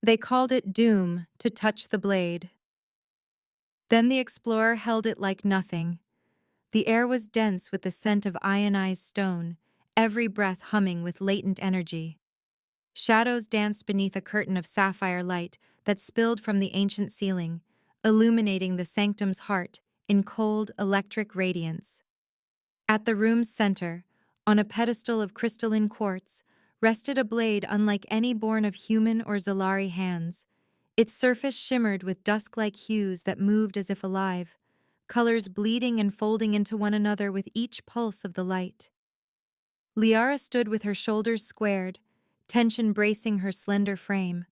They called it doom to touch the blade. Then the explorer held it like nothing. The air was dense with the scent of ionized stone, every breath humming with latent energy. Shadows danced beneath a curtain of sapphire light that spilled from the ancient ceiling, illuminating the sanctum's heart in cold, electric radiance. At the room's center, on a pedestal of crystalline quartz, rested a blade unlike any born of human or Zalari hands. Its surface shimmered with dusk-like hues that moved as if alive, colors bleeding and folding into one another with each pulse of the light. Liara stood with her shoulders squared, tension bracing her slender frame.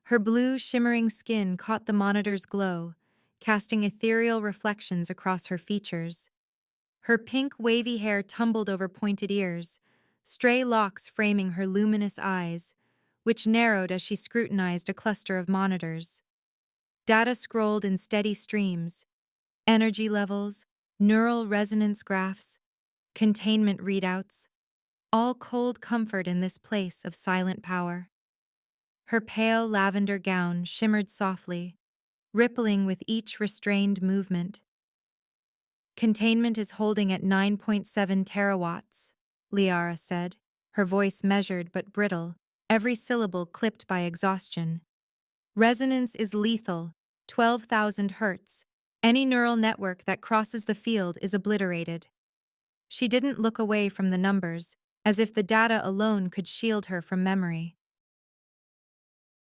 Her blue, shimmering skin caught the monitor's glow, casting ethereal reflections across her features. Her pink, wavy hair tumbled over pointed ears, stray locks framing her luminous eyes, which narrowed as she scrutinized a cluster of monitors. Data scrolled in steady streams: energy levels, neural resonance graphs, containment readouts, all cold comfort in this place of silent power. Her pale lavender gown shimmered softly, rippling with each restrained movement. Containment is holding at 9.7 terawatts, Liara said, her voice measured but brittle, every syllable clipped by exhaustion. Resonance is lethal, 12,000 hertz. Any neural network that crosses the field is obliterated. She didn't look away from the numbers, as if the data alone could shield her from memory.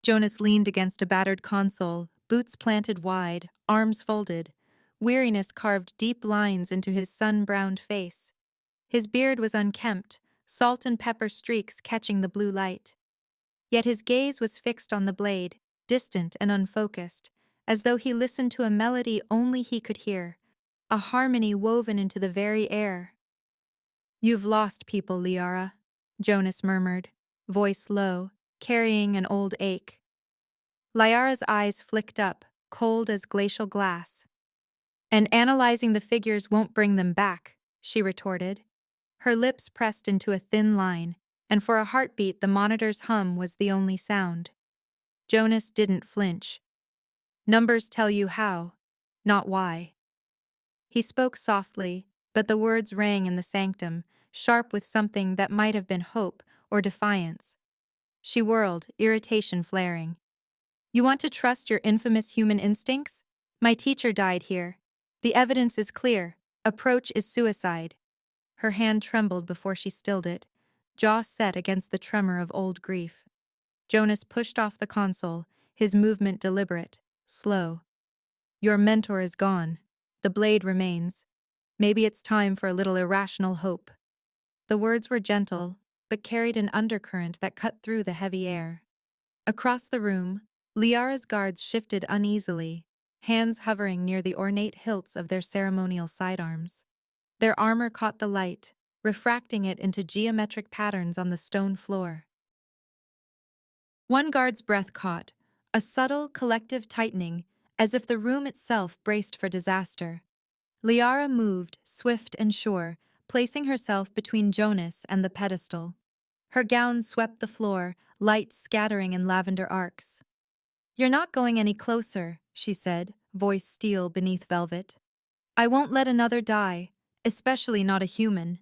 Jonas leaned against a battered console, boots planted wide, arms folded. Weariness carved deep lines into his sun-browned face. His beard was unkempt, salt and pepper streaks catching the blue light. Yet his gaze was fixed on the blade, distant and unfocused, as though he listened to a melody only he could hear, a harmony woven into the very air. "You've lost people, Liara," Jonas murmured, voice low, carrying an old ache. Liara's eyes flicked up, cold as glacial glass. "And analyzing the figures won't bring them back," she retorted. Her lips pressed into a thin line, and for a heartbeat the monitor's hum was the only sound. Jonas didn't flinch. "Numbers tell you how, not why." He spoke softly, but the words rang in the sanctum, sharp with something that might have been hope or defiance. She whirled, irritation flaring. "You want to trust your infamous human instincts? My teacher died here. The evidence is clear. Approach is suicide." Her hand trembled before she stilled it, jaw set against the tremor of old grief. Jonas pushed off the console, his movement deliberate, slow. "Your mentor is gone. The blade remains. Maybe it's time for a little irrational hope." The words were gentle, but carried an undercurrent that cut through the heavy air. Across the room, Liara's guards shifted uneasily, hands hovering near the ornate hilts of their ceremonial sidearms. Their armor caught the light, refracting it into geometric patterns on the stone floor. One guard's breath caught, a subtle, collective tightening, as if the room itself braced for disaster. Liara moved, swift and sure, placing herself between Jonas and the pedestal. Her gown swept the floor, light scattering in lavender arcs. "You're not going any closer," she said, voice steel beneath velvet. "I won't let another die, especially not a human."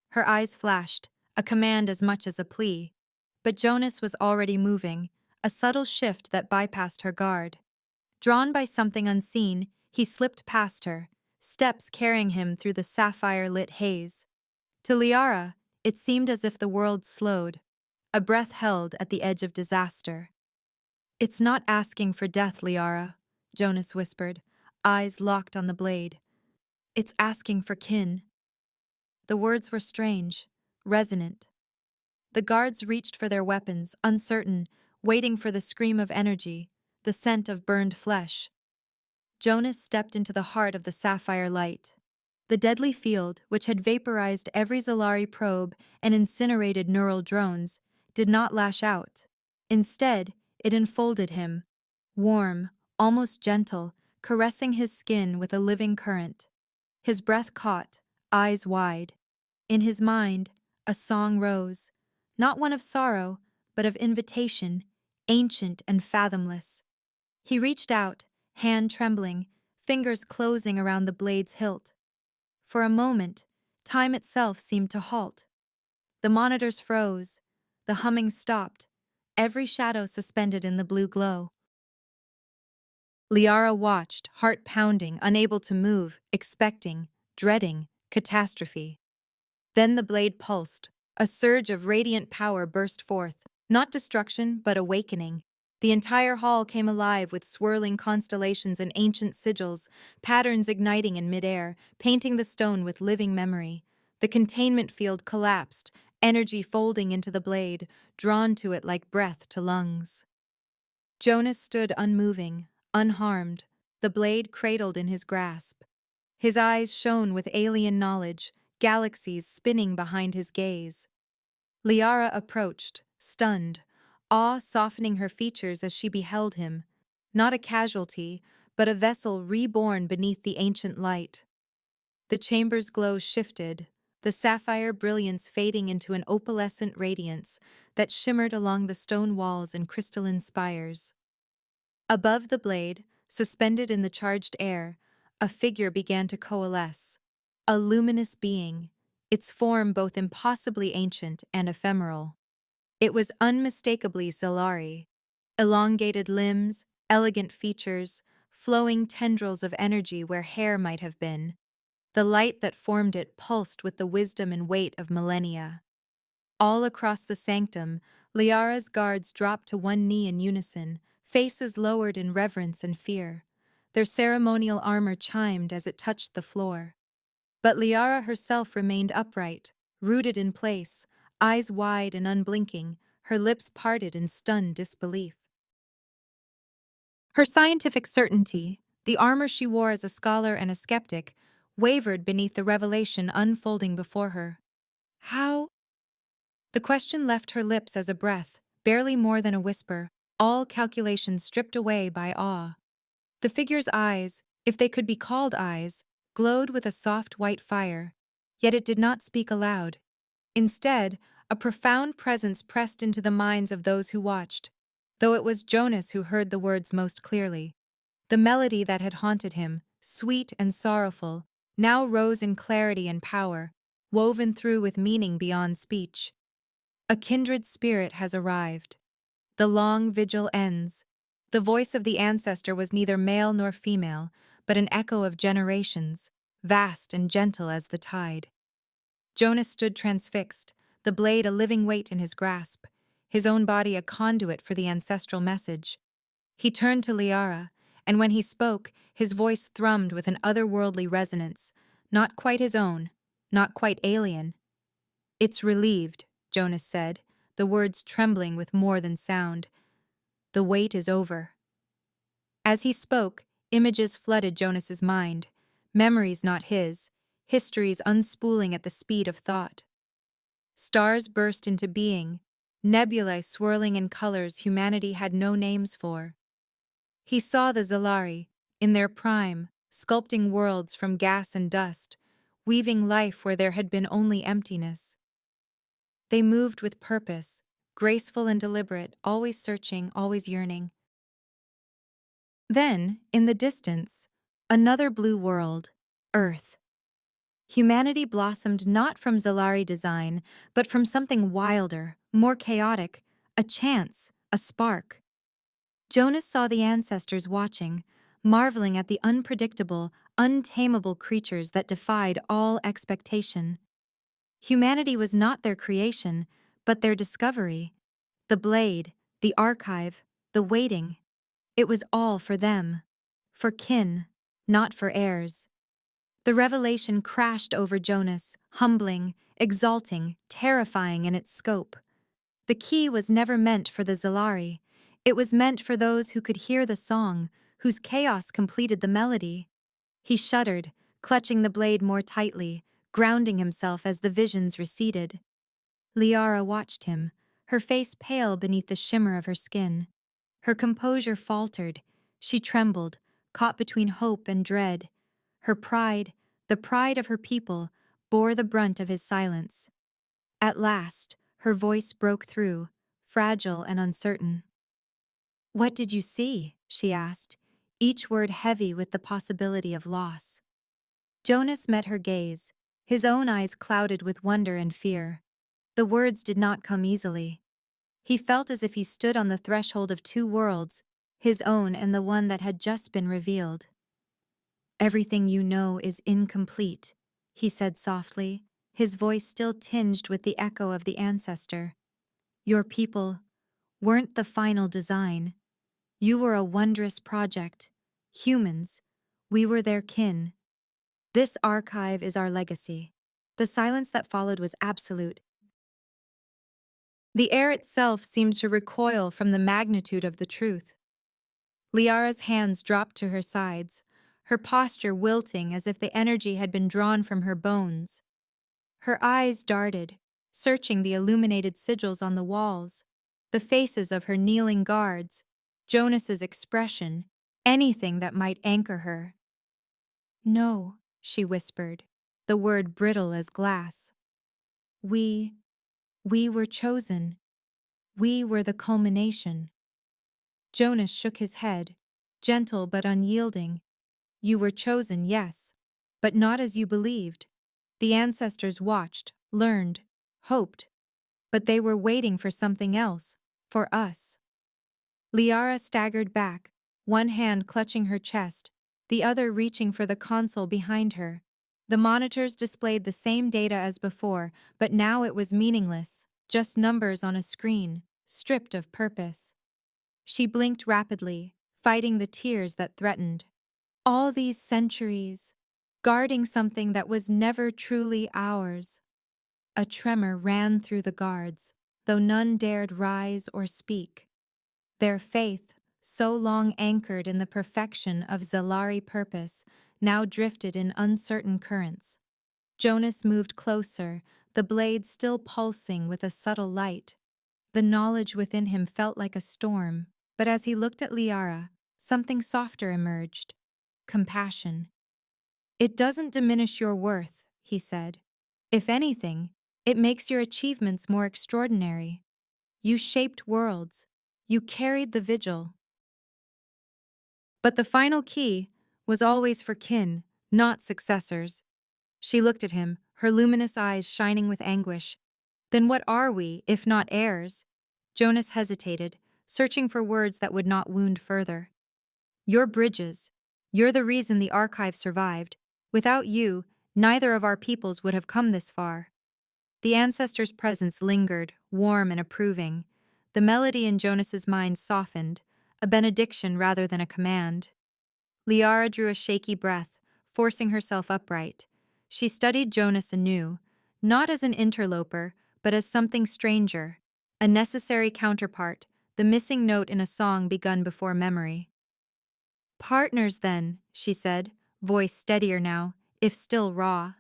Her eyes flashed, a command as much as a plea. But Jonas was already moving, a subtle shift that bypassed her guard. Drawn by something unseen, he slipped past her, steps carrying him through the sapphire-lit haze. To Liara, it seemed as if the world slowed, a breath held at the edge of disaster. "It's not asking for death, Liara," Jonas whispered, eyes locked on the blade. "It's asking for kin." The words were strange, resonant. The guards reached for their weapons, uncertain, waiting for the scream of energy, the scent of burned flesh. Jonas stepped into the heart of the sapphire light. The deadly field, which had vaporized every Zalari probe and incinerated neural drones, did not lash out. Instead, it enfolded him, warm, almost gentle, caressing his skin with a living current. His breath caught, eyes wide. In his mind, a song rose, not one of sorrow, but of invitation, ancient and fathomless. He reached out, hand trembling, fingers closing around the blade's hilt. For a moment, time itself seemed to halt. The monitors froze, the humming stopped, every shadow suspended in the blue glow. Liara watched, heart pounding, unable to move, expecting, dreading, catastrophe. Then the blade pulsed. A surge of radiant power burst forth, not destruction, but awakening. The entire hall came alive with swirling constellations and ancient sigils, patterns igniting in midair, painting the stone with living memory. The containment field collapsed, energy folding into the blade, drawn to it like breath to lungs. Jonas stood unmoving, unharmed, the blade cradled in his grasp. His eyes shone with alien knowledge, galaxies spinning behind his gaze. Liara approached, stunned, awe softening her features as she beheld him, not a casualty, but a vessel reborn beneath the ancient light. The chamber's glow shifted, the sapphire brilliance fading into an opalescent radiance that shimmered along the stone walls and crystalline spires. Above the blade, suspended in the charged air, a figure began to coalesce, a luminous being, its form both impossibly ancient and ephemeral. It was unmistakably Zalari. Elongated limbs, elegant features, flowing tendrils of energy where hair might have been. The light that formed it pulsed with the wisdom and weight of millennia. All across the sanctum, Liara's guards dropped to one knee in unison, faces lowered in reverence and fear. Their ceremonial armor chimed as it touched the floor. But Liara herself remained upright, rooted in place, eyes wide and unblinking, her lips parted in stunned disbelief. Her scientific certainty, the armor she wore as a scholar and a skeptic, wavered beneath the revelation unfolding before her. How? The question left her lips as a breath, barely more than a whisper, all calculations stripped away by awe. The figure's eyes, if they could be called eyes, glowed with a soft white fire, yet it did not speak aloud. Instead, a profound presence pressed into the minds of those who watched, though it was Jonas who heard the words most clearly. The melody that had haunted him, sweet and sorrowful, now rose in clarity and power, woven through with meaning beyond speech. A kindred spirit has arrived. The long vigil ends. The voice of the ancestor was neither male nor female, but an echo of generations, vast and gentle as the tide. Jonas stood transfixed, the blade a living weight in his grasp, his own body a conduit for the ancestral message. He turned to Liara, and when he spoke, his voice thrummed with an otherworldly resonance, not quite his own, not quite alien. "It's relieved," Jonas said, the words trembling with more than sound. "The wait is over." As he spoke, images flooded Jonas's mind, memories not his, histories unspooling at the speed of thought. Stars burst into being, nebulae swirling in colors humanity had no names for. He saw the Zalari, in their prime, sculpting worlds from gas and dust, weaving life where there had been only emptiness. They moved with purpose, graceful and deliberate, always searching, always yearning. Then, in the distance, another blue world, Earth. Humanity blossomed not from Zalari design, but from something wilder, more chaotic, a chance, a spark. Jonas saw the ancestors watching, marveling at the unpredictable, untamable creatures that defied all expectation. Humanity was not their creation, but their discovery. The blade, the archive, the waiting. It was all for them. For kin, not for heirs. The revelation crashed over Jonas, humbling, exalting, terrifying in its scope. The key was never meant for the Zalari. It was meant for those who could hear the song, whose chaos completed the melody. He shuddered, clutching the blade more tightly, grounding himself as the visions receded. Liara watched him, her face pale beneath the shimmer of her skin. Her composure faltered. She trembled, caught between hope and dread. Her pride, the pride of her people, bore the brunt of his silence. At last, her voice broke through, fragile and uncertain. "What did you see?" she asked, each word heavy with the possibility of loss. Jonas met her gaze, his own eyes clouded with wonder and fear. The words did not come easily. He felt as if he stood on the threshold of two worlds, his own and the one that had just been revealed. "Everything you know is incomplete," he said softly, his voice still tinged with the echo of the ancestor. "Your people weren't the final design. You were a wondrous project. Humans, we were their kin. This archive is our legacy." The silence that followed was absolute. The air itself seemed to recoil from the magnitude of the truth. Liara's hands dropped to her sides, her posture wilting as if the energy had been drawn from her bones. Her eyes darted, searching the illuminated sigils on the walls, the faces of her kneeling guards, Jonas's expression, anything that might anchor her. "No," she whispered, the word brittle as glass. We were chosen. We were the culmination." Jonas shook his head, gentle but unyielding. "You were chosen, yes, but not as you believed. The ancestors watched, learned, hoped, but they were waiting for something else, for us." Liara staggered back, one hand clutching her chest, the other reaching for the console behind her. The monitors displayed the same data as before, but now it was meaningless, just numbers on a screen, stripped of purpose. She blinked rapidly, fighting the tears that threatened. All these centuries, guarding something that was never truly ours. A tremor ran through the guards, though none dared rise or speak. Their faith, so long anchored in the perfection of Zalari purpose, now drifted in uncertain currents. Jonas moved closer, the blade still pulsing with a subtle light. The knowledge within him felt like a storm, but as he looked at Liara, something softer emerged. Compassion. "It doesn't diminish your worth," he said. "If anything, it makes your achievements more extraordinary. You shaped worlds. You carried the vigil." But the final key was always for kin, not successors. She looked at him, her luminous eyes shining with anguish. "Then what are we, if not heirs?" Jonas hesitated, searching for words that would not wound further. "You're bridges. You're the reason the archive survived. Without you, neither of our peoples would have come this far." The ancestor's presence lingered, warm and approving. The melody in Jonas's mind softened, a benediction rather than a command. Liara drew a shaky breath, forcing herself upright. She studied Jonas anew, not as an interloper, but as something stranger, a necessary counterpart, the missing note in a song begun before memory. "Partners, then," she said, voice steadier now, if still raw.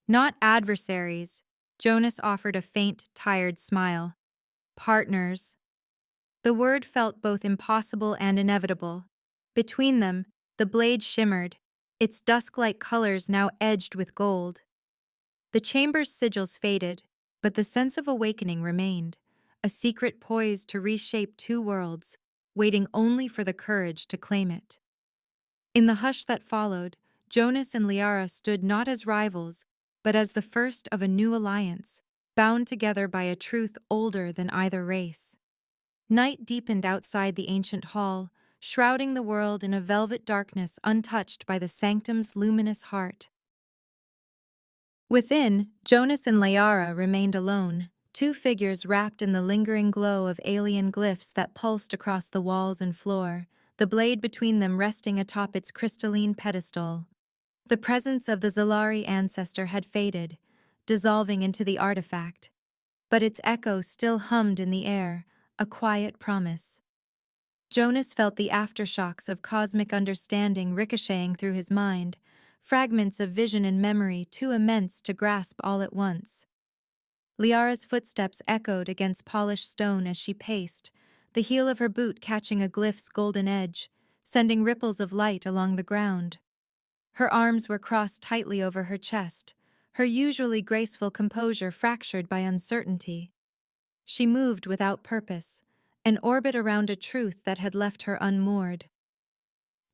"Not adversaries," Jonas offered a faint, tired smile. "Partners." The word felt both impossible and inevitable. Between them, the blade shimmered, its dusk-like colors now edged with gold. The chamber's sigils faded, but the sense of awakening remained, a secret poised to reshape two worlds, waiting only for the courage to claim it. In the hush that followed, Jonas and Liara stood not as rivals, but as the first of a new alliance, bound together by a truth older than either race. Night deepened outside the ancient hall, shrouding the world in a velvet darkness untouched by the sanctum's luminous heart. Within, Jonas and Liara remained alone, two figures wrapped in the lingering glow of alien glyphs that pulsed across the walls and floor, the blade between them resting atop its crystalline pedestal. The presence of the Zalari ancestor had faded, dissolving into the artifact, but its echo still hummed in the air, a quiet promise. Jonas felt the aftershocks of cosmic understanding ricocheting through his mind, fragments of vision and memory too immense to grasp all at once. Liara's footsteps echoed against polished stone as she paced, the heel of her boot catching a glyph's golden edge, sending ripples of light along the ground. Her arms were crossed tightly over her chest, her usually graceful composure fractured by uncertainty. She moved without purpose, an orbit around a truth that had left her unmoored.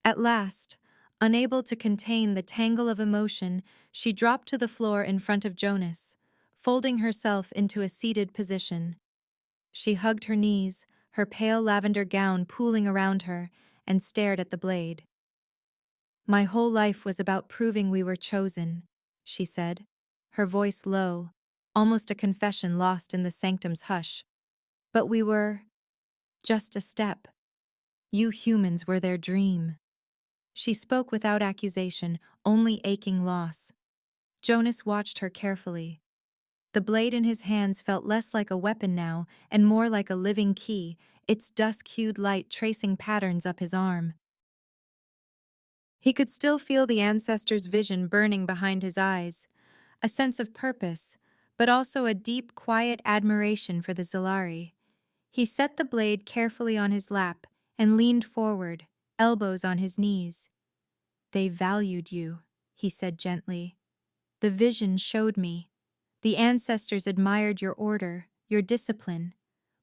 At last, unable to contain the tangle of emotion, she dropped to the floor in front of Jonas, folding herself into a seated position. She hugged her knees, her pale lavender gown pooling around her, and stared at the blade. "My whole life was about proving we were chosen," she said, her voice low, almost a confession lost in the sanctum's hush. "But we were just a step. You humans were their dream." She spoke without accusation, only aching loss. Jonas watched her carefully. The blade in his hands felt less like a weapon now and more like a living key, its dusk-hued light tracing patterns up his arm. He could still feel the ancestor's vision burning behind his eyes, a sense of purpose, but also a deep, quiet admiration for the Zilari. He set the blade carefully on his lap and leaned forward, elbows on his knees. "They valued you," he said gently. "The vision showed me. The ancestors admired your order, your discipline,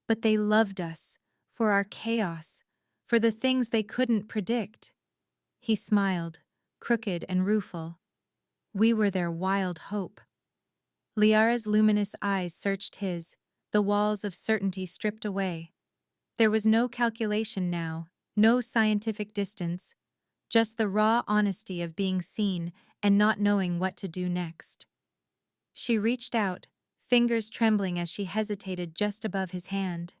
but they loved us, for our chaos, for the things they couldn't predict." He smiled, crooked and rueful. "We were their wild hope." Liara's luminous eyes searched his, the walls of certainty stripped away. There was no calculation now, no scientific distance, just the raw honesty of being seen and not knowing what to do next. She reached out, fingers trembling as she hesitated just above his hand.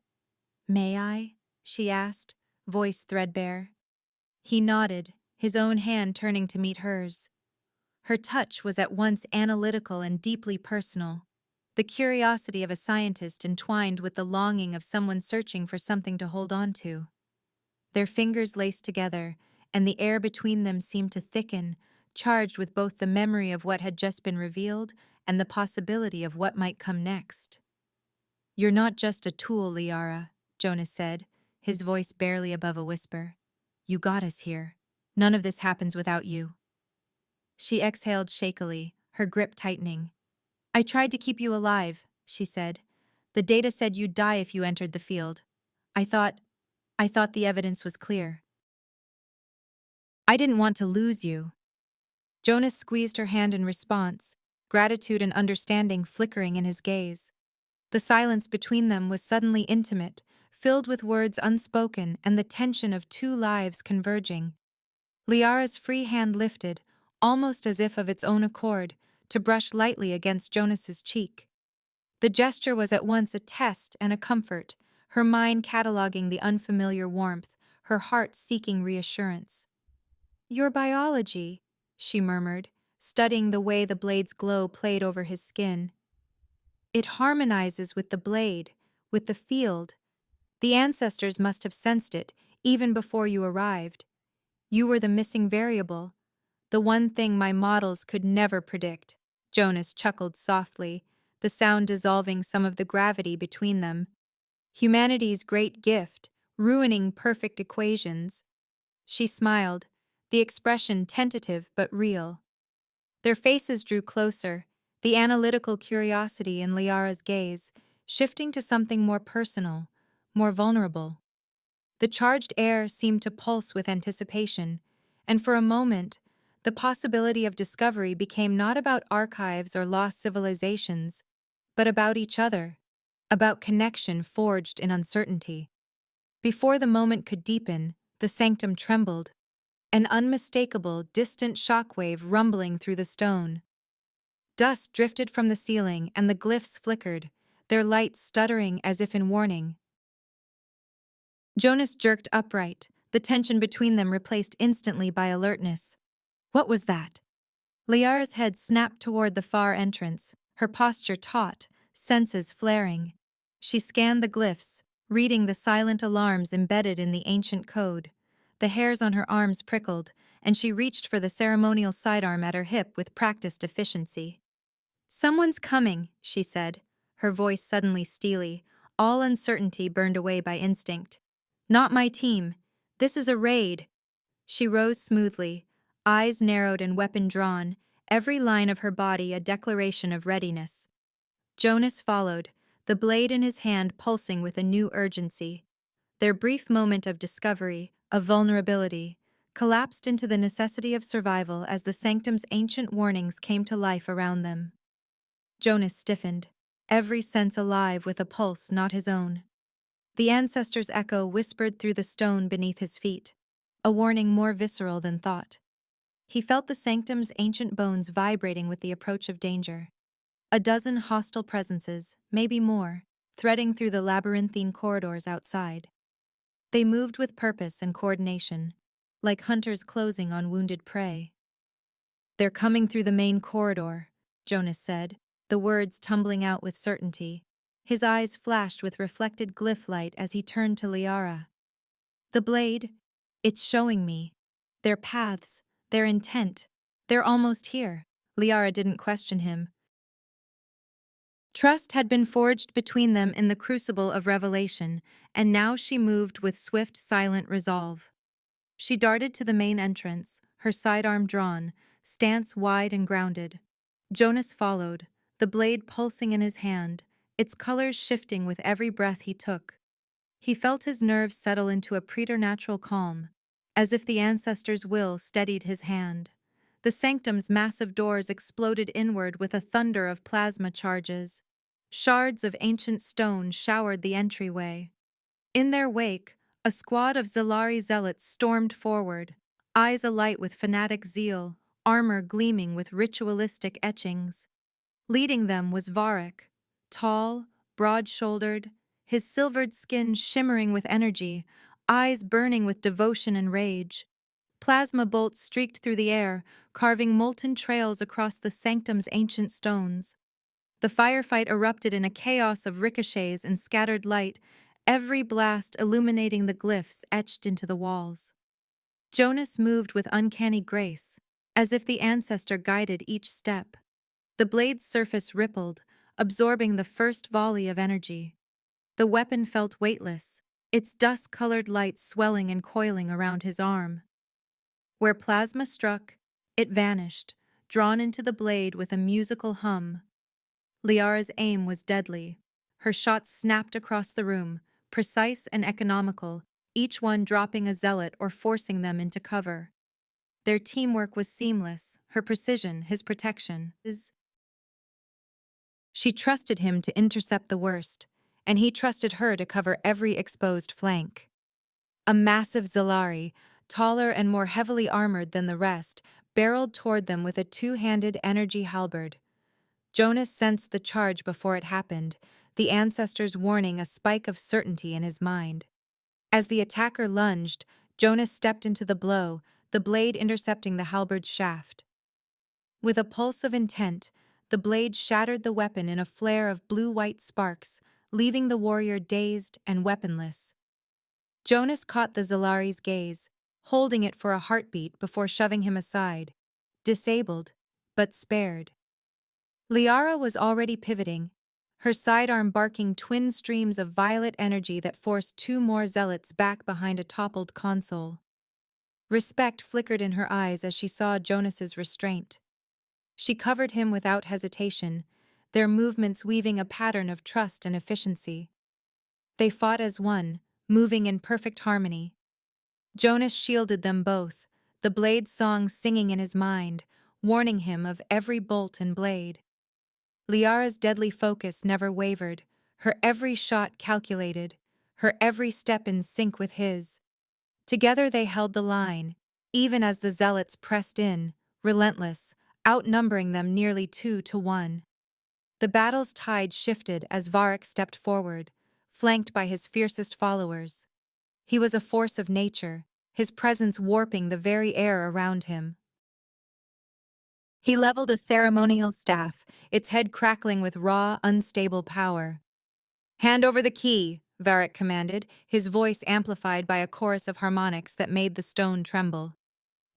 "May I?" she asked, voice threadbare. He nodded, his own hand turning to meet hers. Her touch was at once analytical and deeply personal, the curiosity of a scientist entwined with the longing of someone searching for something to hold on to. Their fingers laced together, and the air between them seemed to thicken, charged with both the memory of what had just been revealed and the possibility of what might come next. "You're not just a tool, Liara," Jonas said, his voice barely above a whisper. "You got us here. None of this happens without you." She exhaled shakily, her grip tightening. "I tried to keep you alive," she said. "The data said you'd die if you entered the field. I thought the evidence was clear. I didn't want to lose you." Jonas squeezed her hand in response, gratitude and understanding flickering in his gaze. The silence between them was suddenly intimate, filled with words unspoken and the tension of two lives converging. Liara's free hand lifted, almost as if of its own accord, to brush lightly against Jonas's cheek. The gesture was at once a test and a comfort, her mind cataloging the unfamiliar warmth, her heart seeking reassurance. "Your biology," she murmured, studying the way the blade's glow played over his skin. "It harmonizes with the blade, with the field. The ancestors must have sensed it, even before you arrived. You were the missing variable, the one thing my models could never predict." Jonas chuckled softly, the sound dissolving some of the gravity between them. "Humanity's great gift, ruining perfect equations." She smiled, the expression tentative but real. Their faces drew closer, the analytical curiosity in Liara's gaze, shifting to something more personal, more vulnerable. The charged air seemed to pulse with anticipation, and for a moment, the possibility of discovery became not about archives or lost civilizations, but about each other, about connection forged in uncertainty. Before the moment could deepen, the sanctum trembled, an unmistakable, distant shockwave rumbling through the stone. Dust drifted from the ceiling and the glyphs flickered, their lights stuttering as if in warning. Jonas jerked upright, the tension between them replaced instantly by alertness. "What was that?" Liara's head snapped toward the far entrance, her posture taut, senses flaring. She scanned the glyphs, reading the silent alarms embedded in the ancient code. The hairs on her arms prickled, and she reached for the ceremonial sidearm at her hip with practiced efficiency. "Someone's coming," she said, her voice suddenly steely, all uncertainty burned away by instinct. "Not my team. This is a raid." She rose smoothly, eyes narrowed and weapon drawn, every line of her body a declaration of readiness. Jonas followed, the blade in his hand pulsing with a new urgency. Their brief moment of discovery, of vulnerability, collapsed into the necessity of survival as the sanctum's ancient warnings came to life around them. Jonas stiffened, every sense alive with a pulse not his own. The ancestor's echo whispered through the stone beneath his feet, a warning more visceral than thought. He felt the sanctum's ancient bones vibrating with the approach of danger. A dozen hostile presences, maybe more, threading through the labyrinthine corridors outside. They moved with purpose and coordination, like hunters closing on wounded prey. "They're coming through the main corridor," Jonas said, the words tumbling out with certainty. His eyes flashed with reflected glyph light as he turned to Liara. "The blade, it's showing me. Their paths, their intent. They're almost here." Liara didn't question him. Trust had been forged between them in the crucible of revelation, and now she moved with swift, silent resolve. She darted to the main entrance, her sidearm drawn, stance wide and grounded. Jonas followed, the blade pulsing in his hand, its colors shifting with every breath he took. He felt his nerves settle into a preternatural calm, as if the ancestor's will steadied his hand. The sanctum's massive doors exploded inward with a thunder of plasma charges. Shards of ancient stone showered the entryway. In their wake, a squad of Zalari zealots stormed forward, eyes alight with fanatic zeal, armor gleaming with ritualistic etchings. Leading them was Varric, tall, broad-shouldered, his silvered skin shimmering with energy, eyes burning with devotion and rage. Plasma bolts streaked through the air, carving molten trails across the sanctum's ancient stones. The firefight erupted in a chaos of ricochets and scattered light, every blast illuminating the glyphs etched into the walls. Jonas moved with uncanny grace, as if the ancestor guided each step. The blade's surface rippled, absorbing the first volley of energy. The weapon felt weightless, its dust-colored light swelling and coiling around his arm. Where plasma struck, it vanished, drawn into the blade with a musical hum. Liara's aim was deadly. Her shots snapped across the room, precise and economical, each one dropping a zealot or forcing them into cover. Their teamwork was seamless, her precision, his protection. She trusted him to intercept the worst, and he trusted her to cover every exposed flank. A massive Zalari, taller and more heavily armored than the rest, barreled toward them with a two-handed energy halberd. Jonas sensed the charge before it happened, the ancestor's warning a spike of certainty in his mind. As the attacker lunged, Jonas stepped into the blow, the blade intercepting the halberd's shaft. With a pulse of intent, the blade shattered the weapon in a flare of blue-white sparks, leaving the warrior dazed and weaponless. Jonas caught the Zalari's gaze, holding it for a heartbeat before shoving him aside, disabled, but spared. Liara was already pivoting, her sidearm barking twin streams of violet energy that forced two more zealots back behind a toppled console. Respect flickered in her eyes as she saw Jonas's restraint. She covered him without hesitation, their movements weaving a pattern of trust and efficiency. They fought as one, moving in perfect harmony. Jonas shielded them both, the blade song singing in his mind, warning him of every bolt and blade. Liara's deadly focus never wavered, her every shot calculated, her every step in sync with his. Together they held the line, even as the zealots pressed in, relentless, outnumbering them nearly 2-1. The battle's tide shifted as Varric stepped forward, flanked by his fiercest followers. He was a force of nature, his presence warping the very air around him. He leveled a ceremonial staff, its head crackling with raw, unstable power. "Hand over the key," Varric commanded, his voice amplified by a chorus of harmonics that made the stone tremble.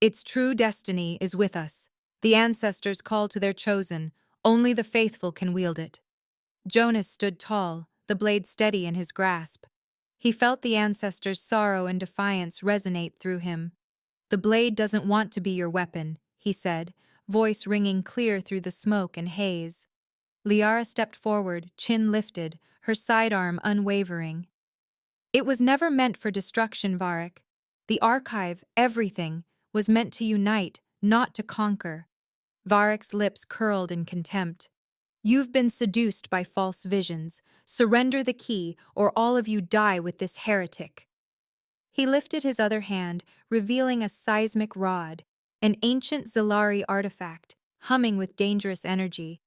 "Its true destiny is with us. The ancestors call to their chosen. Only the faithful can wield it." Jonas stood tall, the blade steady in his grasp. He felt the ancestors' sorrow and defiance resonate through him. "The blade doesn't want to be your weapon," he said, voice ringing clear through the smoke and haze. Liara stepped forward, chin lifted, her sidearm unwavering. It was never meant for destruction, Varric. The archive, everything, was meant to unite, not to conquer. Varric's lips curled in contempt. You've been seduced by false visions. Surrender the key, or all of you die with this heretic. He lifted his other hand, revealing a seismic rod, an ancient Zalari artifact, humming with dangerous energy.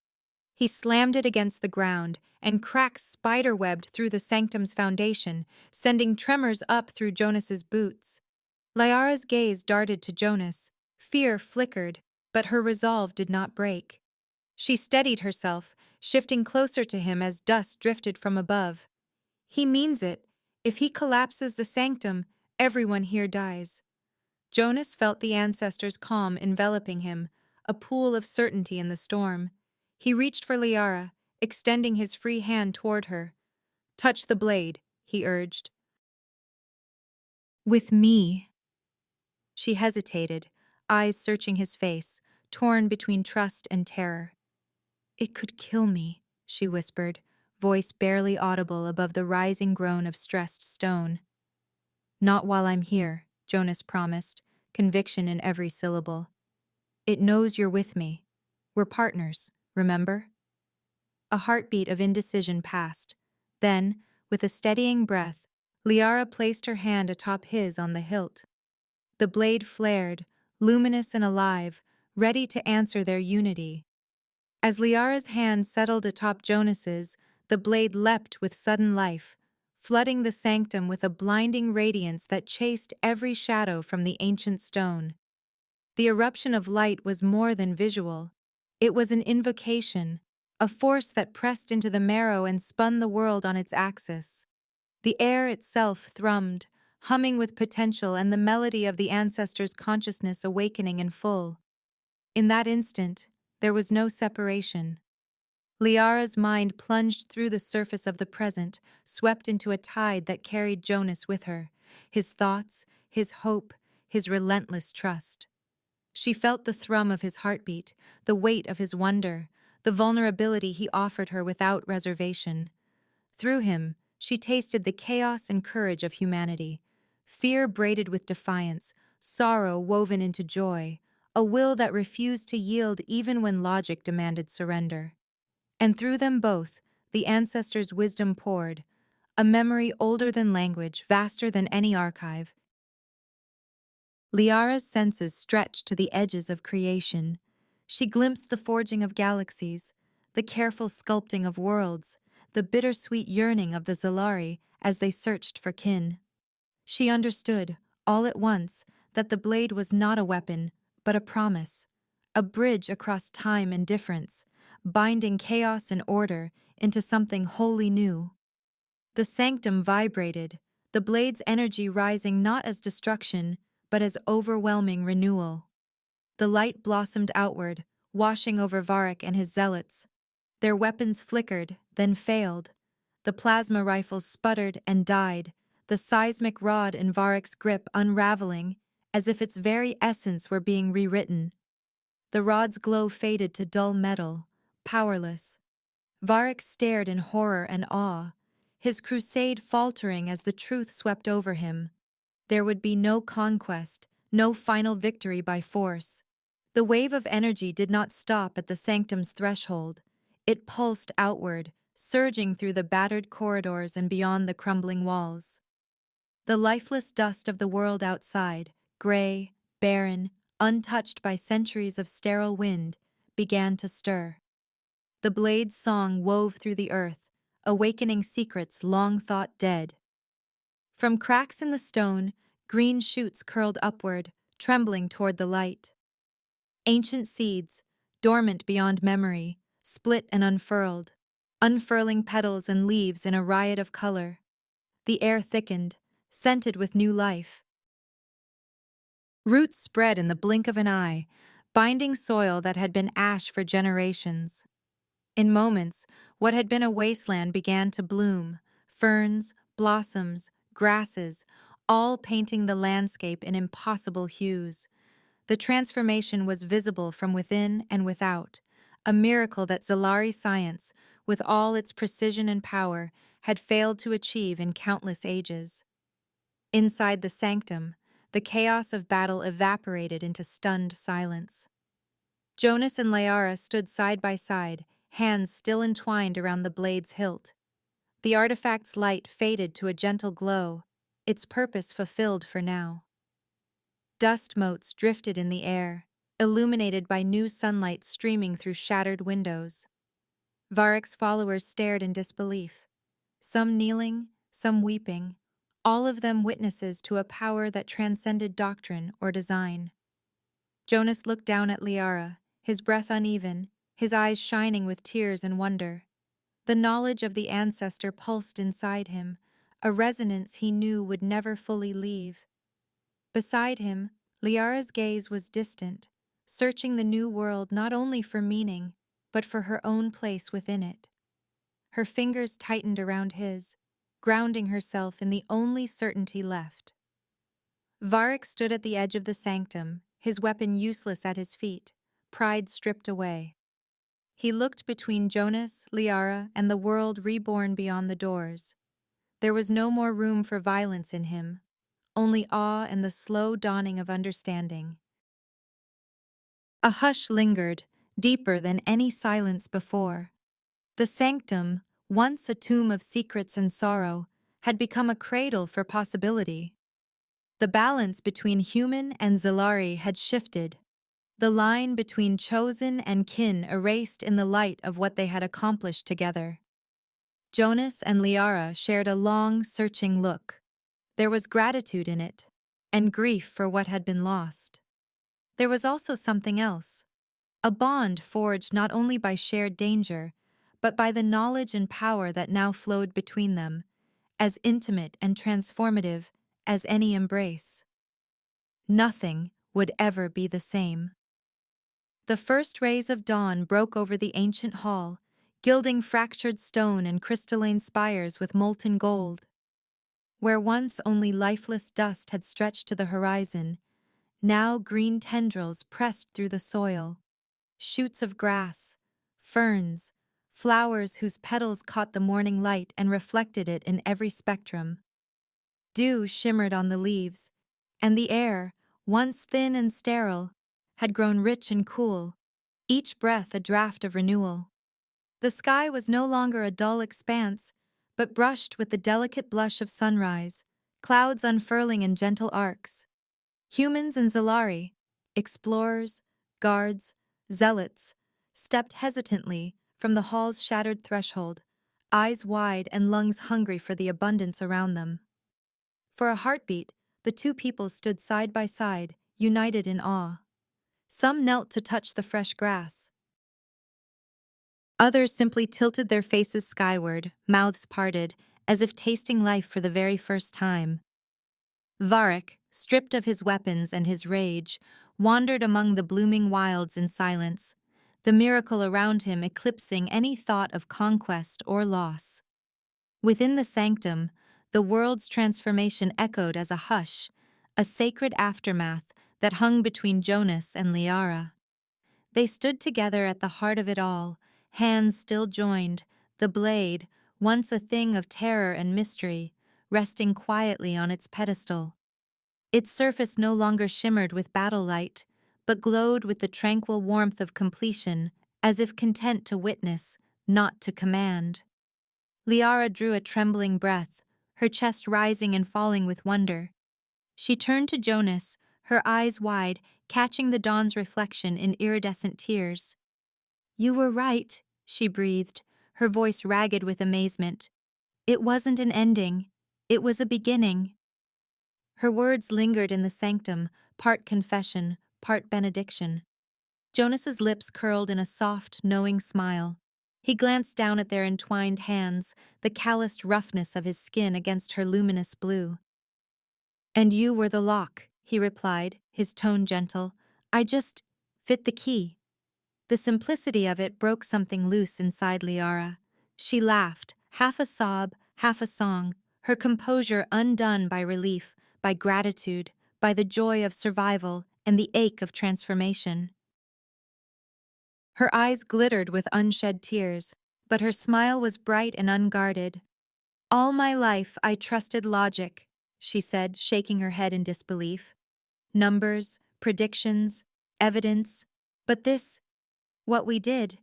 He slammed it against the ground, and cracks spiderwebbed through the sanctum's foundation, sending tremors up through Jonas's boots. Liara's gaze darted to Jonas. Fear flickered, but her resolve did not break. She steadied herself, shifting closer to him as dust drifted from above. He means it. If he collapses the sanctum, everyone here dies. Jonas felt the ancestors' calm enveloping him, a pool of certainty in the storm. He reached for Liara, extending his free hand toward her. Touch the blade, he urged. With me. She hesitated, eyes searching his face, torn between trust and terror. It could kill me, she whispered, voice barely audible above the rising groan of stressed stone. Not while I'm here, Jonas promised, conviction in every syllable. It knows you're with me. We're partners, remember? A heartbeat of indecision passed. Then, with a steadying breath, Liara placed her hand atop his on the hilt. The blade flared, luminous and alive, ready to answer their unity. As Liara's hand settled atop Jonas's, the blade leapt with sudden life, flooding the sanctum with a blinding radiance that chased every shadow from the ancient stone. The eruption of light was more than visual. It was an invocation, a force that pressed into the marrow and spun the world on its axis. The air itself thrummed, humming with potential and the melody of the ancestors' consciousness awakening in full. In that instant, there was no separation. Liara's mind plunged through the surface of the present, swept into a tide that carried Jonas with her, his thoughts, his hope, his relentless trust. She felt the thrum of his heartbeat, the weight of his wonder, the vulnerability he offered her without reservation. Through him, she tasted the chaos and courage of humanity, fear braided with defiance, sorrow woven into joy, a will that refused to yield even when logic demanded surrender. And through them both, the ancestors' wisdom poured, a memory older than language, vaster than any archive. Liara's senses stretched to the edges of creation. She glimpsed the forging of galaxies, the careful sculpting of worlds, the bittersweet yearning of the Zalari as they searched for kin. She understood, all at once, that the blade was not a weapon, but a promise, a bridge across time and difference, binding chaos and order into something wholly new. The sanctum vibrated, the blade's energy rising not as destruction, but as overwhelming renewal. The light blossomed outward, washing over Varric and his zealots. Their weapons flickered, then failed. The plasma rifles sputtered and died, the seismic rod in Varric's grip unraveling, as if its very essence were being rewritten. The rod's glow faded to dull metal, powerless. Varric stared in horror and awe, his crusade faltering as the truth swept over him. There would be no conquest, no final victory by force. The wave of energy did not stop at the sanctum's threshold. It pulsed outward, surging through the battered corridors and beyond the crumbling walls. The lifeless dust of the world outside, gray, barren, untouched by centuries of sterile wind, began to stir. The blade's song wove through the earth, awakening secrets long thought dead. From cracks in the stone, green shoots curled upward, trembling toward the light. Ancient seeds, dormant beyond memory, split and unfurled, unfurling petals and leaves in a riot of color. The air thickened, scented with new life. Roots spread in the blink of an eye, binding soil that had been ash for generations. In moments, what had been a wasteland began to bloom, ferns, blossoms, grasses, all painting the landscape in impossible hues. The transformation was visible from within and without, a miracle that Zalari science, with all its precision and power, had failed to achieve in countless ages. Inside the sanctum, the chaos of battle evaporated into stunned silence. Jonas and Liara stood side by side, hands still entwined around the blade's hilt. The artifact's light faded to a gentle glow, its purpose fulfilled for now. Dust motes drifted in the air, illuminated by new sunlight streaming through shattered windows. Varric's followers stared in disbelief, some kneeling, some weeping, all of them witnesses to a power that transcended doctrine or design. Jonas looked down at Liara, his breath uneven, his eyes shining with tears and wonder. The knowledge of the ancestor pulsed inside him, a resonance he knew would never fully leave. Beside him, Liara's gaze was distant, searching the new world not only for meaning, but for her own place within it. Her fingers tightened around his, grounding herself in the only certainty left. Varric stood at the edge of the sanctum, his weapon useless at his feet, pride stripped away. He looked between Jonas, Liara, and the world reborn beyond the doors. There was no more room for violence in him, only awe and the slow dawning of understanding. A hush lingered, deeper than any silence before. The sanctum, once a tomb of secrets and sorrow, had become a cradle for possibility. The balance between human and Zilari had shifted, the line between chosen and kin erased in the light of what they had accomplished together. Jonas and Liara shared a long, searching look. There was gratitude in it, and grief for what had been lost. There was also something else, a bond forged not only by shared danger, but by the knowledge and power that now flowed between them, as intimate and transformative as any embrace. Nothing would ever be the same. The first rays of dawn broke over the ancient hall, gilding fractured stone and crystalline spires with molten gold. Where once only lifeless dust had stretched to the horizon, now green tendrils pressed through the soil. Shoots of grass, ferns, flowers whose petals caught the morning light and reflected it in every spectrum. Dew shimmered on the leaves, and the air, once thin and sterile, had grown rich and cool, each breath a draught of renewal. The sky was no longer a dull expanse, but brushed with the delicate blush of sunrise, clouds unfurling in gentle arcs. Humans and Zilari, explorers, guards, zealots, stepped hesitantly from the hall's shattered threshold, eyes wide and lungs hungry for the abundance around them. For a heartbeat, the two peoples stood side by side, united in awe. Some knelt to touch the fresh grass. Others simply tilted their faces skyward, mouths parted, as if tasting life for the very first time. Varric, stripped of his weapons and his rage, wandered among the blooming wilds in silence, the miracle around him eclipsing any thought of conquest or loss. Within the sanctum, the world's transformation echoed as a hush, a sacred aftermath that hung between Jonas and Liara. They stood together at the heart of it all, hands still joined, the blade, once a thing of terror and mystery, resting quietly on its pedestal. Its surface no longer shimmered with battle light, but glowed with the tranquil warmth of completion, as if content to witness, not to command. Liara drew a trembling breath, her chest rising and falling with wonder. She turned to Jonas, her eyes wide, catching the dawn's reflection in iridescent tears. "You were right," she breathed, her voice ragged with amazement. "It wasn't an ending. It was a beginning." Her words lingered in the sanctum, part confession, part benediction. Jonas's lips curled in a soft, knowing smile. He glanced down at their entwined hands, the calloused roughness of his skin against her luminous blue. "And you were the lock," he replied, his tone gentle. "I just fit the key." The simplicity of it broke something loose inside Liara. She laughed, half a sob, half a song, her composure undone by relief, by gratitude, by the joy of survival and the ache of transformation. Her eyes glittered with unshed tears, but her smile was bright and unguarded. "All my life I trusted logic," she said, shaking her head in disbelief. "Numbers, predictions, evidence. But this, what we did."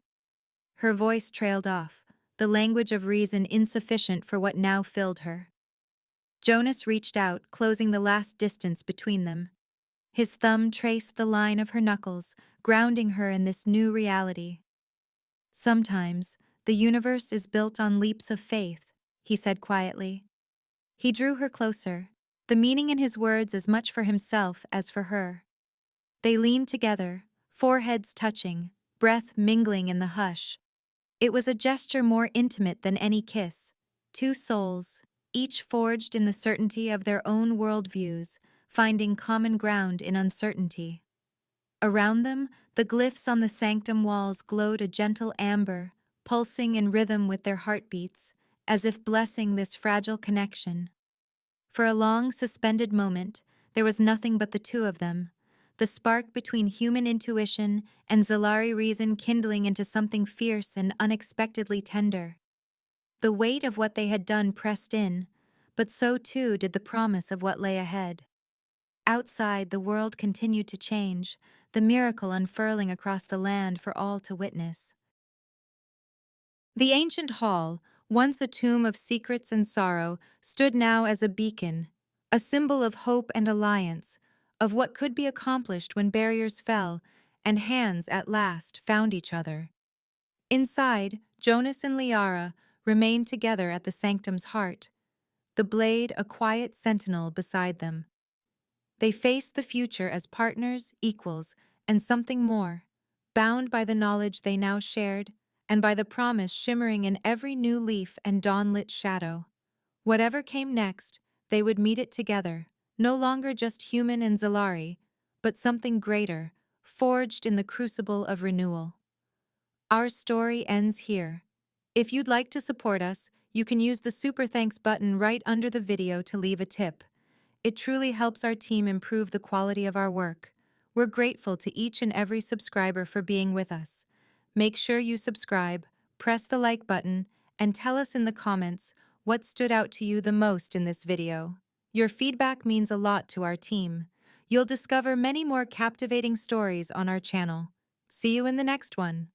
Her voice trailed off, the language of reason insufficient for what now filled her. Jonas reached out, closing the last distance between them. His thumb traced the line of her knuckles, grounding her in this new reality. "Sometimes, the universe is built on leaps of faith," he said quietly. He drew her closer, the meaning in his words as much for himself as for her. They leaned together, foreheads touching, breath mingling in the hush. It was a gesture more intimate than any kiss. Two souls, each forged in the certainty of their own worldviews, finding common ground in uncertainty. Around them, the glyphs on the sanctum walls glowed a gentle amber, pulsing in rhythm with their heartbeats, as if blessing this fragile connection. For a long, suspended moment, there was nothing but the two of them, the spark between human intuition and Zalari reason kindling into something fierce and unexpectedly tender. The weight of what they had done pressed in, but so too did the promise of what lay ahead. Outside, the world continued to change, the miracle unfurling across the land for all to witness. The ancient hall, once a tomb of secrets and sorrow, stood now as a beacon, a symbol of hope and alliance, of what could be accomplished when barriers fell and hands at last found each other. Inside, Jonas and Liara remained together at the sanctum's heart, the blade a quiet sentinel beside them. They faced the future as partners, equals, and something more, bound by the knowledge they now shared and by the promise shimmering in every new leaf and dawn-lit shadow. Whatever came next, they would meet it together, no longer just human and Zalari, but something greater, forged in the crucible of renewal. Our story ends here. If you'd like to support us, you can use the Super Thanks button right under the video to leave a tip. It truly helps our team improve the quality of our work. We're grateful to each and every subscriber for being with us. Make sure you subscribe, press the like button, and tell us in the comments what stood out to you the most in this video. Your feedback means a lot to our team. You'll discover many more captivating stories on our channel. See you in the next one.